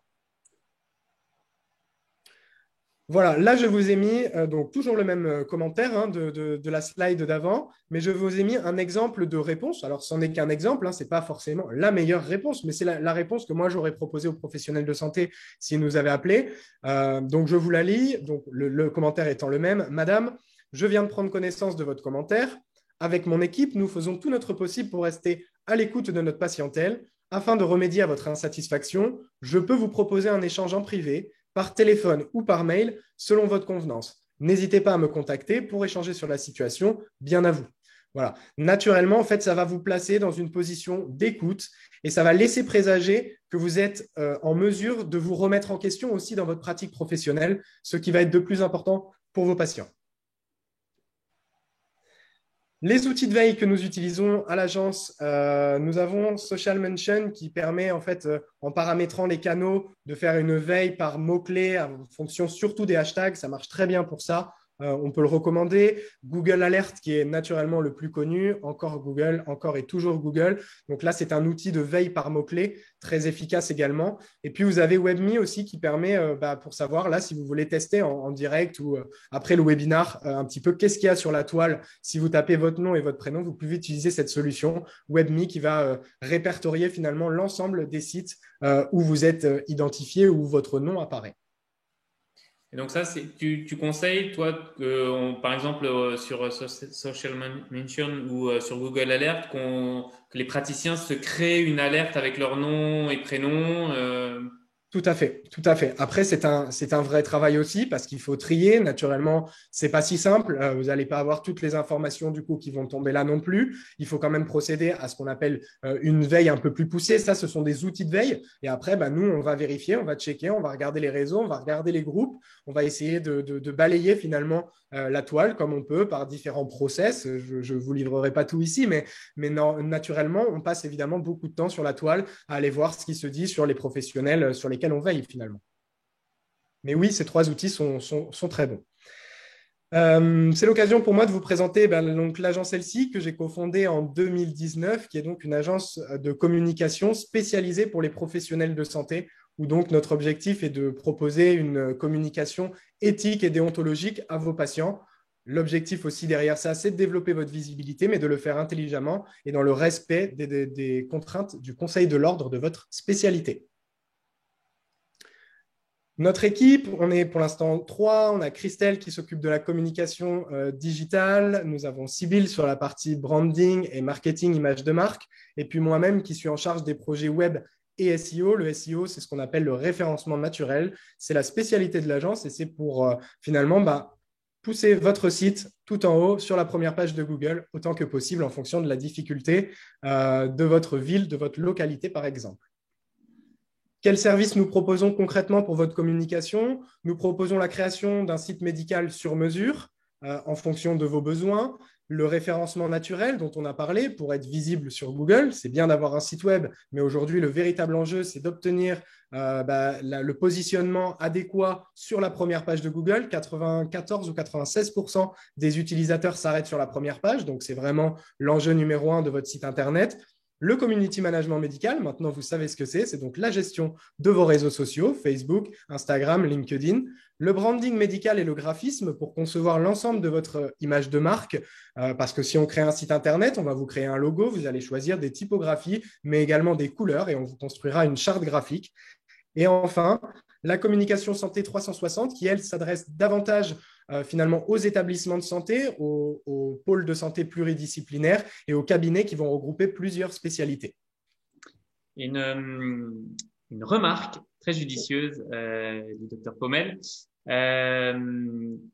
Voilà, là, je vous ai mis donc toujours le même commentaire de la slide d'avant, mais je vous ai mis un exemple de réponse. Alors, ce n'est qu'un exemple, ce n'est pas forcément la meilleure réponse, mais c'est la réponse que moi, j'aurais proposée aux professionnels de santé s'ils nous avaient appelés. Donc, je vous la lis. Donc, le commentaire étant le même. Madame, je viens de prendre connaissance de votre commentaire. Avec mon équipe, nous faisons tout notre possible pour rester à l'écoute de notre patientèle. Afin de remédier à votre insatisfaction, je peux vous proposer un échange en privé par téléphone ou par mail, selon votre convenance. N'hésitez pas à me contacter pour échanger sur la situation. Bien à vous. Voilà. Naturellement, en fait, ça va vous placer dans une position d'écoute et ça va laisser présager que vous êtes en mesure de vous remettre en question aussi dans votre pratique professionnelle, ce qui va être de plus important pour vos patients. Les outils de veille que nous utilisons à l'agence, nous avons Social Mention qui permet en fait, en paramétrant les canaux, de faire une veille par mots-clés en fonction surtout des hashtags. Ça marche très bien pour ça. On peut le recommander. Google Alert, qui est naturellement le plus connu, encore Google, encore et toujours Google. Donc là, c'est un outil de veille par mots-clés, très efficace également. Et puis, vous avez WebMe aussi qui permet, pour savoir, là, si vous voulez tester en direct ou après le webinar, un petit peu qu'est-ce qu'il y a sur la toile. Si vous tapez votre nom et votre prénom, vous pouvez utiliser cette solution WebMe qui va répertorier finalement l'ensemble des sites où vous êtes identifié, où votre nom apparaît. Et donc ça, tu conseilles, toi, par exemple sur Social Mention ou sur Google Alert, que les praticiens se créent une alerte avec leur nom et prénom Tout à fait, tout à fait. Après, c'est un vrai travail aussi parce qu'il faut trier. Naturellement, c'est pas si simple. Vous n'allez pas avoir toutes les informations du coup qui vont tomber là non plus. Il faut quand même procéder à ce qu'on appelle une veille un peu plus poussée. Ça, ce sont des outils de veille. Et après, nous, on va vérifier, on va checker, on va regarder les réseaux, on va regarder les groupes. On va essayer de balayer finalement la toile comme on peut par différents process. Je ne vous livrerai pas tout ici, mais non, naturellement, on passe évidemment beaucoup de temps sur la toile à aller voir ce qui se dit sur les professionnels sur lesquels on veille finalement. Mais oui, ces 3 outils sont très bons. C'est l'occasion pour moi de vous présenter donc, l'agence LC que j'ai cofondée en 2019, qui est donc une agence de communication spécialisée pour les professionnels de santé, où donc notre objectif est de proposer une communication éthique et déontologique à vos patients. L'objectif aussi derrière ça, c'est de développer votre visibilité, mais de le faire intelligemment et dans le respect des contraintes du Conseil de l'ordre de votre spécialité. Notre équipe, on est pour l'instant 3. On a Christelle qui s'occupe de la communication digitale. Nous avons Sybille sur la partie branding et marketing, image de marque. Et puis moi-même qui suis en charge des projets web et SEO. Le SEO, c'est ce qu'on appelle le référencement naturel. C'est la spécialité de l'agence et c'est pour finalement pousser votre site tout en haut sur la première page de Google autant que possible en fonction de la difficulté de votre ville, de votre localité par exemple. Quels services nous proposons concrètement pour votre communication? Nous proposons la création d'un site médical sur mesure en fonction de vos besoins, le référencement naturel dont on a parlé pour être visible sur Google. C'est bien d'avoir un site web, mais aujourd'hui, le véritable enjeu, c'est d'obtenir le positionnement adéquat sur la première page de Google. 94 ou 96% des utilisateurs s'arrêtent sur la première page, donc c'est vraiment l'enjeu numéro 1 de votre site Internet. Le community management médical, maintenant vous savez ce que c'est donc la gestion de vos réseaux sociaux, Facebook, Instagram, LinkedIn, le branding médical et le graphisme pour concevoir l'ensemble de votre image de marque, parce que si on crée un site internet, on va vous créer un logo, vous allez choisir des typographies, mais également des couleurs et on vous construira une charte graphique. Et enfin, la communication santé 360 qui, elle, s'adresse davantage finalement aux établissements de santé, aux pôles de santé pluridisciplinaires et aux cabinets qui vont regrouper plusieurs spécialités. Une remarque très judicieuse du docteur Paumelle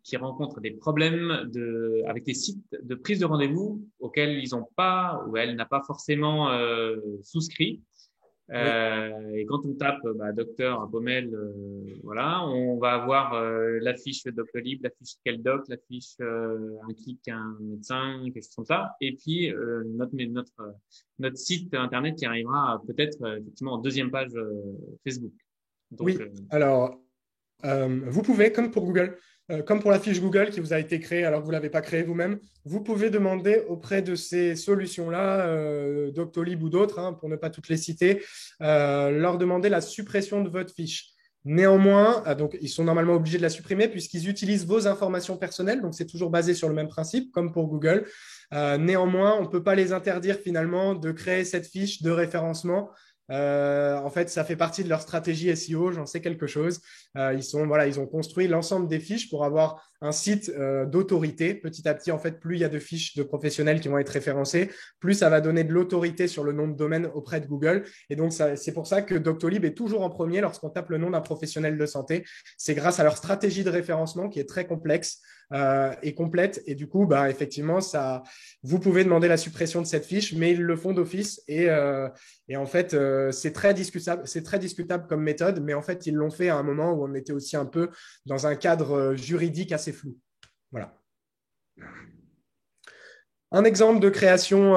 qui rencontre des problèmes avec des sites de prise de rendez-vous auxquels ils n'ont pas ou elle n'a pas forcément souscrit. Et quand on tape docteur Paumelle, voilà, on va avoir la fiche Doctolib, la fiche Quel-Doc, la fiche un clic, un médecin, quelque chose comme ça. Et puis notre site internet qui arrivera peut-être effectivement en deuxième page Facebook. Donc, oui, alors vous pouvez, comme pour Google, comme pour la fiche Google qui vous a été créée alors que vous ne l'avez pas créée vous-même, vous pouvez demander auprès de ces solutions-là, Doctolib ou d'autres, pour ne pas toutes les citer, leur demander la suppression de votre fiche. Néanmoins, donc, ils sont normalement obligés de la supprimer puisqu'ils utilisent vos informations personnelles, donc c'est toujours basé sur le même principe, comme pour Google. Néanmoins, on ne peut pas les interdire finalement de créer cette fiche de référencement. En fait, ça fait partie de leur stratégie SEO, j'en sais quelque chose. Ils ont construit l'ensemble des fiches pour avoir un site d'autorité. Petit à petit, en fait, plus il y a de fiches de professionnels qui vont être référencées, plus ça va donner de l'autorité sur le nom de domaine auprès de Google. Et donc, c'est pour ça que Doctolib est toujours en premier lorsqu'on tape le nom d'un professionnel de santé. C'est grâce à leur stratégie de référencement qui est très complexe et complète. Et du coup, effectivement, vous pouvez demander la suppression de cette fiche, mais ils le font d'office. Et en fait, c'est très discutable comme méthode, mais en fait, ils l'ont fait à un moment où on était aussi un peu dans un cadre juridique assez flou. Voilà. Un exemple de création,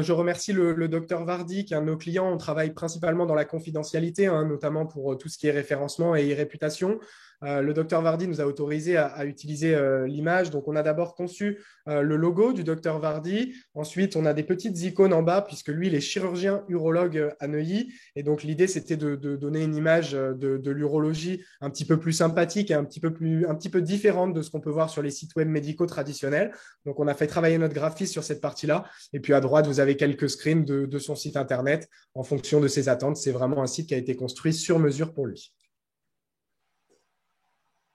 je remercie le docteur Vardy, qui est un de nos clients. On travaille principalement dans la confidentialité, notamment pour tout ce qui est référencement et e-réputation. Le docteur Vardy nous a autorisé à utiliser l'image. Donc, on a d'abord conçu le logo du docteur Vardy. Ensuite, on a des petites icônes en bas, puisque lui, il est chirurgien urologue à Neuilly. Et donc, l'idée, c'était de donner une image de l'urologie un petit peu plus sympathique et un petit peu différente de ce qu'on peut voir sur les sites web médicaux traditionnels. Donc, on a fait travailler notre graphiste sur cette partie-là. Et puis, à droite, vous avez quelques screens de son site Internet en fonction de ses attentes. C'est vraiment un site qui a été construit sur mesure pour lui.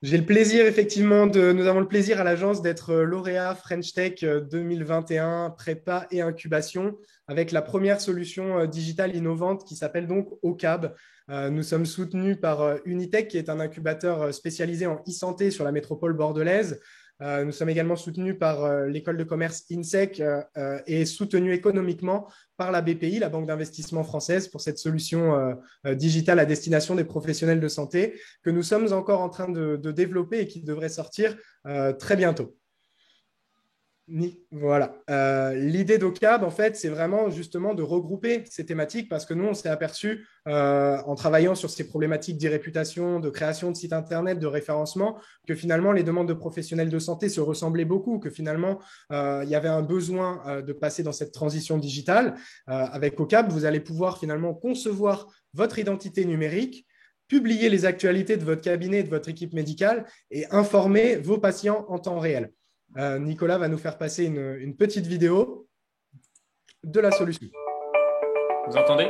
J'ai le plaisir, effectivement, nous avons le plaisir à l'agence d'être lauréat French Tech 2021, prépa et incubation, avec la première solution digitale innovante qui s'appelle donc OCAB. Nous sommes soutenus par Unitech, qui est un incubateur spécialisé en e-santé sur la métropole bordelaise. Nous sommes également soutenus par l'école de commerce INSEC et soutenus économiquement par la BPI, la Banque d'investissement française, pour cette solution digitale à destination des professionnels de santé que nous sommes encore en train de développer et qui devrait sortir très bientôt. Voilà. L'idée d'OCAB, en fait, c'est vraiment justement de regrouper ces thématiques parce que nous, on s'est aperçu en travaillant sur ces problématiques d'e-réputation, de création de sites Internet, de référencement, que finalement, les demandes de professionnels de santé se ressemblaient beaucoup, que finalement, il y avait un besoin de passer dans cette transition digitale. Avec OCAB, vous allez pouvoir finalement concevoir votre identité numérique, publier les actualités de votre cabinet, de votre équipe médicale et informer vos patients en temps réel. Nicolas va nous faire passer une petite vidéo de la solution. Vous entendez?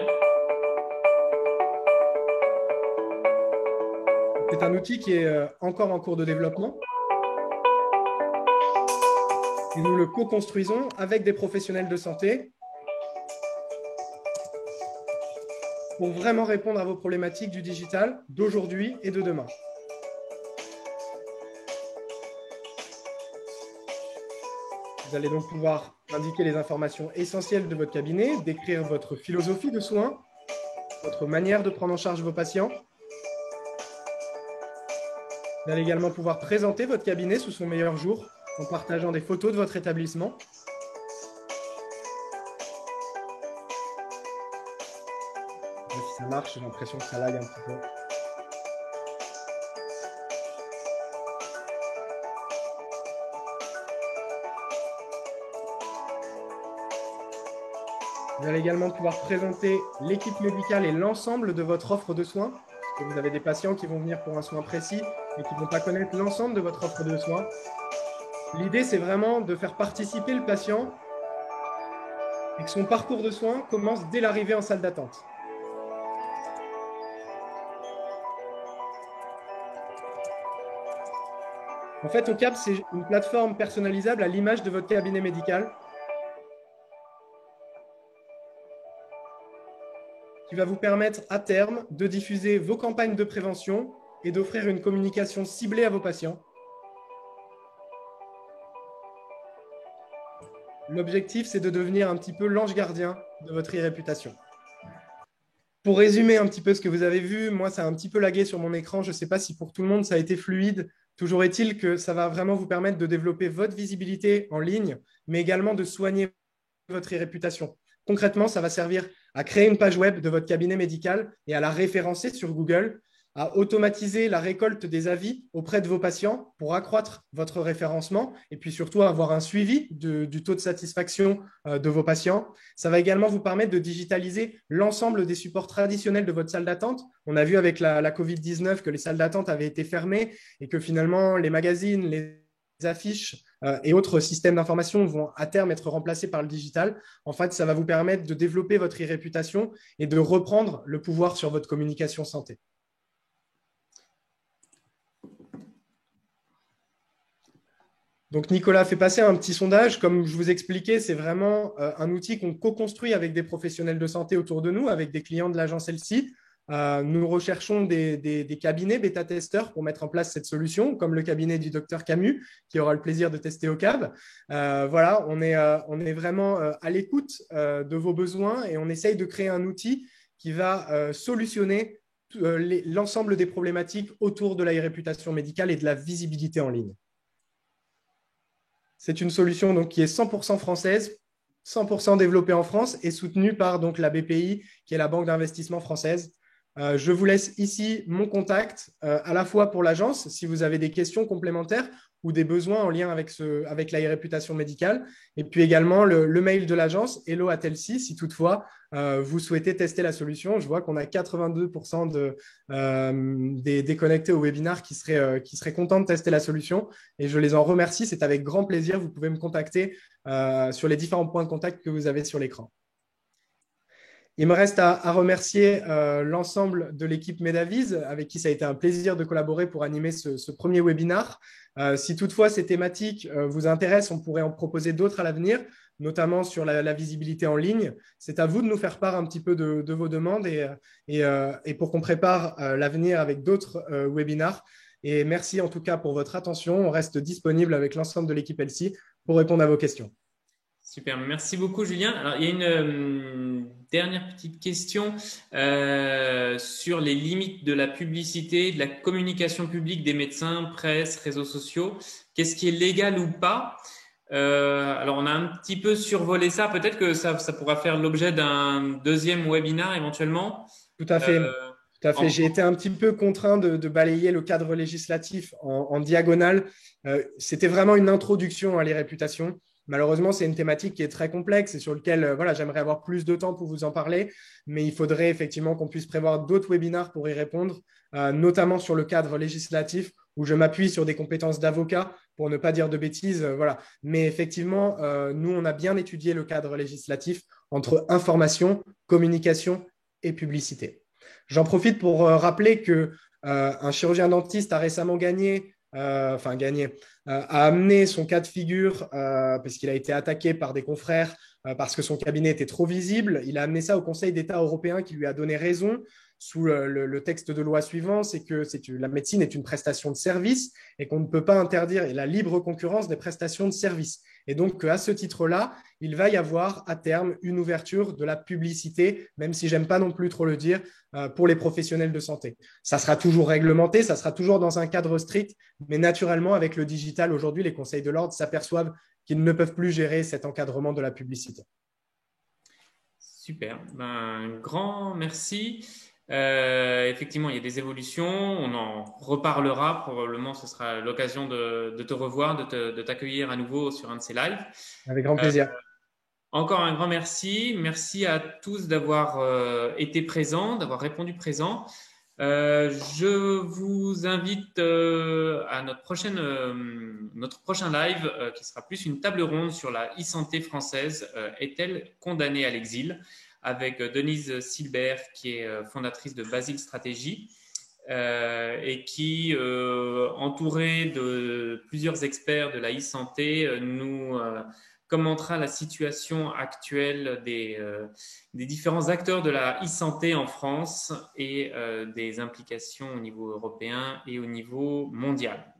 C'est un outil qui est encore en cours de développement et nous le co-construisons avec des professionnels de santé pour vraiment répondre à vos problématiques du digital d'aujourd'hui et de demain. Vous allez donc pouvoir indiquer les informations essentielles de votre cabinet, décrire votre philosophie de soins, votre manière de prendre en charge vos patients. Vous allez également pouvoir présenter votre cabinet sous son meilleur jour en partageant des photos de votre établissement. Si ça marche, j'ai l'impression que ça lag un petit peu. Vous allez également pouvoir présenter l'équipe médicale et l'ensemble de votre offre de soins. Parce que vous avez des patients qui vont venir pour un soin précis et qui ne vont pas connaître l'ensemble de votre offre de soins. L'idée, c'est vraiment de faire participer le patient et que son parcours de soins commence dès l'arrivée en salle d'attente. En fait, OCAB, c'est une plateforme personnalisable à l'image de votre cabinet médical qui va vous permettre à terme de diffuser vos campagnes de prévention et d'offrir une communication ciblée à vos patients. L'objectif, c'est de devenir un petit peu l'ange gardien de votre e-réputation. Pour résumer un petit peu ce que vous avez vu, moi, ça a un petit peu lagué sur mon écran. Je ne sais pas si pour tout le monde, ça a été fluide. Toujours est-il que ça va vraiment vous permettre de développer votre visibilité en ligne, mais également de soigner votre e-réputation. Concrètement, ça va servir à créer une page web de votre cabinet médical et à la référencer sur Google, à automatiser la récolte des avis auprès de vos patients pour accroître votre référencement et puis surtout avoir un suivi du taux de satisfaction de vos patients. Ça va également vous permettre de digitaliser l'ensemble des supports traditionnels de votre salle d'attente. On a vu avec la COVID-19 que les salles d'attente avaient été fermées et que finalement les magazines, les affiches et autres systèmes d'information vont à terme être remplacés par le digital. En fait, ça va vous permettre de développer votre e-réputation et de reprendre le pouvoir sur votre communication santé. Donc, Nicolas fait passer un petit sondage. Comme je vous expliquais, c'est vraiment un outil qu'on co-construit avec des professionnels de santé autour de nous, avec des clients de l'agence LC. Nous recherchons des cabinets bêta-testeurs pour mettre en place cette solution, comme le cabinet du docteur Camus, qui aura le plaisir de tester OCAB. Voilà, on est vraiment à l'écoute de vos besoins et on essaye de créer un outil qui va solutionner l'ensemble des problématiques autour de la réputation médicale et de la visibilité en ligne. C'est une solution donc, qui est 100% française, 100% développée en France et soutenue par donc, la BPI, qui est la banque d'investissement française. Je vous laisse ici mon contact, à la fois pour l'agence, si vous avez des questions complémentaires ou des besoins en lien avec la réputation médicale, et puis également le mail de l'agence, hello@elsi, si toutefois vous souhaitez tester la solution. Je vois qu'on a 82% des connectés au webinaire qui seraient contents de tester la solution, et je les en remercie. C'est avec grand plaisir. Vous pouvez me contacter sur les différents points de contact que vous avez sur l'écran. Il me reste à remercier l'ensemble de l'équipe Medavise, avec qui ça a été un plaisir de collaborer pour animer ce premier webinaire. Si toutefois ces thématiques vous intéressent, on pourrait en proposer d'autres à l'avenir, notamment sur la visibilité en ligne. C'est à vous de nous faire part un petit peu de vos demandes et pour qu'on prépare l'avenir avec d'autres webinaires. Et merci en tout cas pour votre attention. On reste disponible avec l'ensemble de l'équipe LC pour répondre à vos questions. Super, merci beaucoup Julien. Alors, il y a une dernière petite question sur les limites de la publicité, de la communication publique des médecins, presse, réseaux sociaux. Qu'est-ce qui est légal ou pas? Alors, on a un petit peu survolé ça. Peut-être que ça pourra faire l'objet d'un deuxième webinaire éventuellement. Tout à fait. Euh, Tout à fait. en- J'ai été un petit peu contraint de balayer le cadre législatif en diagonale. C'était vraiment une introduction à les réputations. Malheureusement, c'est une thématique qui est très complexe et sur laquelle voilà, j'aimerais avoir plus de temps pour vous en parler, mais il faudrait effectivement qu'on puisse prévoir d'autres webinaires pour y répondre, notamment sur le cadre législatif, où je m'appuie sur des compétences d'avocat pour ne pas dire de bêtises. Voilà. Mais effectivement, nous, on a bien étudié le cadre législatif entre information, communication et publicité. J'en profite pour rappeler que un chirurgien dentiste a récemment a amené son cas de figure parce qu'il a été attaqué par des confrères parce que son cabinet était trop visible. Il a amené ça au Conseil d'État européen qui lui a donné raison sous le texte de loi suivant, c'est que la médecine est une prestation de service et qu'on ne peut pas interdire la libre concurrence des prestations de service. Et donc, à ce titre-là, il va y avoir à terme une ouverture de la publicité, même si j'aime pas non plus trop le dire, pour les professionnels de santé. Ça sera toujours réglementé, ça sera toujours dans un cadre strict, mais naturellement, avec le digital, aujourd'hui, les conseils de l'ordre s'aperçoivent qu'ils ne peuvent plus gérer cet encadrement de la publicité. Super. Ben, un grand merci. Effectivement, il y a des évolutions. On en reparlera. Probablement, ce sera l'occasion de te revoir, de t'accueillir à nouveau sur un de ces lives. Avec grand plaisir. Encore un grand merci. Merci à tous d'avoir été présents, d'avoir répondu présent. Je vous invite à notre prochain live qui sera plus une table ronde sur la e-santé française. Est-elle condamnée à l'exil? Avec Denise Silbert, qui est fondatrice de Basile Stratégie et qui, entourée de plusieurs experts de la e-santé, nous commentera la situation actuelle des différents acteurs de la e-santé en France et des implications au niveau européen et au niveau mondial.